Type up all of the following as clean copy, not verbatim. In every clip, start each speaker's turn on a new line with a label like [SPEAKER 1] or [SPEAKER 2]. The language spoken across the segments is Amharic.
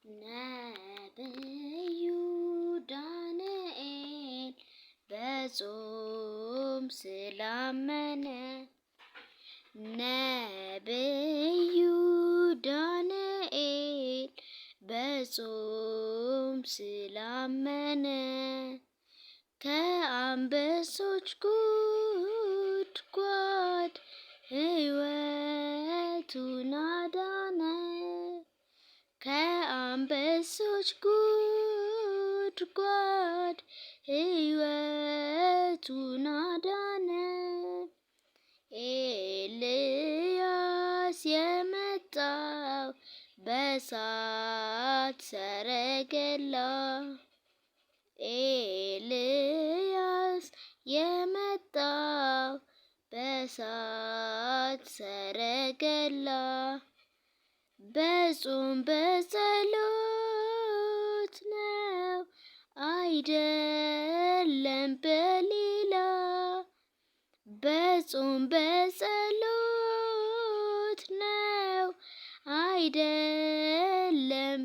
[SPEAKER 1] ነብዩ ዳንኤል በጾም ስላመነ ነብዩ ዳንኤል በጾም ስላመነ ከአንበሶች ጉድጓድ ሕይወቱን አዳነ። ከአንበሶች ጉድጓድ ሕይወቱን አዳነ። ኤልያስ የመጣው በእሳት ሰረገላ ኤልያስ የመጣው በእሳት ሰረገላ በጾም በጸሎት ነው አይደለም በሌላ በጾም በጸሎት ነው አይደለም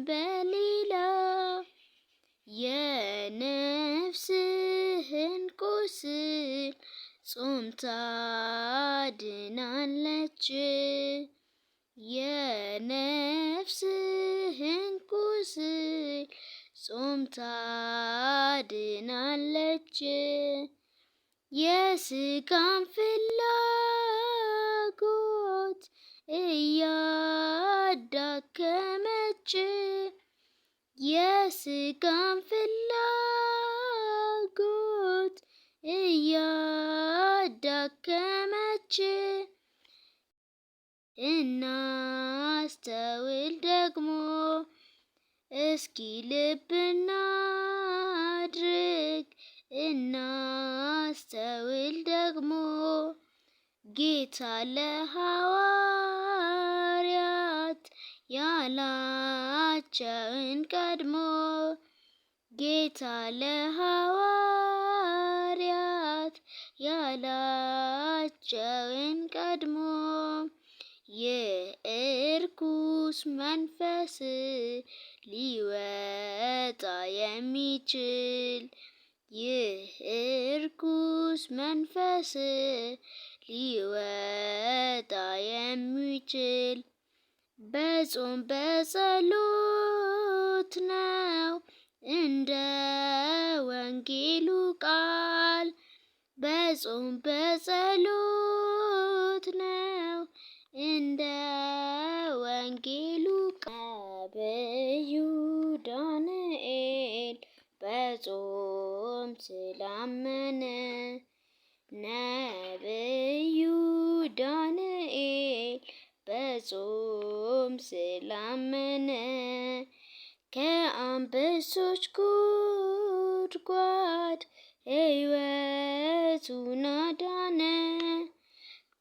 [SPEAKER 1] በሌላ የነፍስህን ቁስል ጾም ታድናለች። የነፍስህን ቁስል ጾም ታድናለች። የሥጋን ፍላጎት እያዳከመች የሥጋን ፍላጎት እያዳከመች እናስተውል ደግሞ እስኪ ልብ እናድርግ እናስተውል ደግሞ ጌታ ለሐዋርያት ያላቸውን ቀድሞ ጌታ ለሐዋርያት ያላቸውን ቀድሞ የእርኩስ መንፈስ ሊወጣ የሚችል የእርኩስ መንፈስ ሊወጣ የሚችል በጾም በጸሎት ነው እንደ ወንጌሉ ቃል በጾም በጸሎት ነው እንደ ወንጌሉ ቃል። ነብዩ ዳንኤል በጾም ስላመነ ነብዩ ዳንኤል በጾም ስላመነ ከአንበሶች ጉድጓድ ሕይወቱን አዳነ።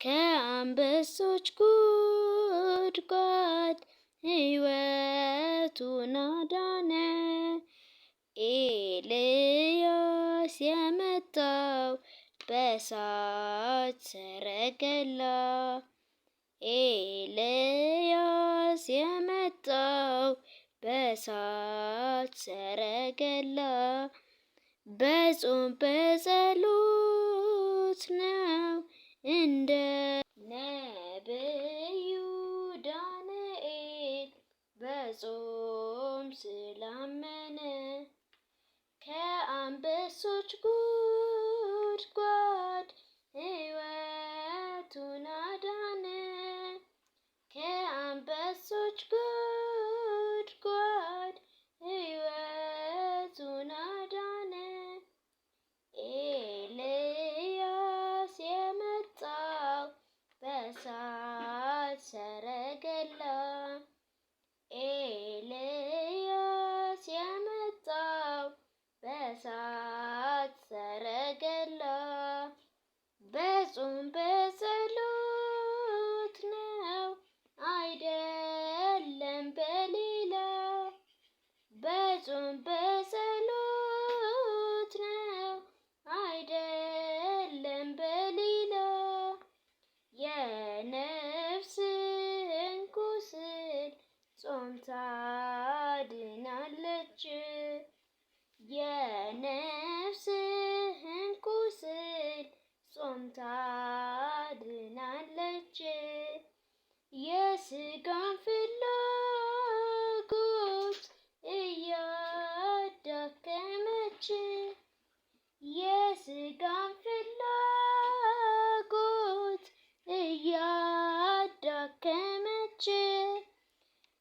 [SPEAKER 1] ከአንበሶች ጉድጓድ ሕይወቱን አዳነ። ኤልያስ የመጣው በእሳት ሰረገላ ኤልያስ የመጣው በእሳት ሰረገላ በጾም በጸሎት ነው እንደ ነብዩ ዳንኤል በጾም ስላመነ ከአንበሶች ጉድጓድ ሕይወቱን አዳነ። ከአንበሶች ጉድጓድ ሕይወቱን አዳነ። ኤልያስ የመጣው በእሳት ሰረገላ ኤልያስ የመጣው በእሳት ሰረገላ በጾም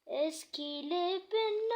[SPEAKER 1] እስኪ ልብና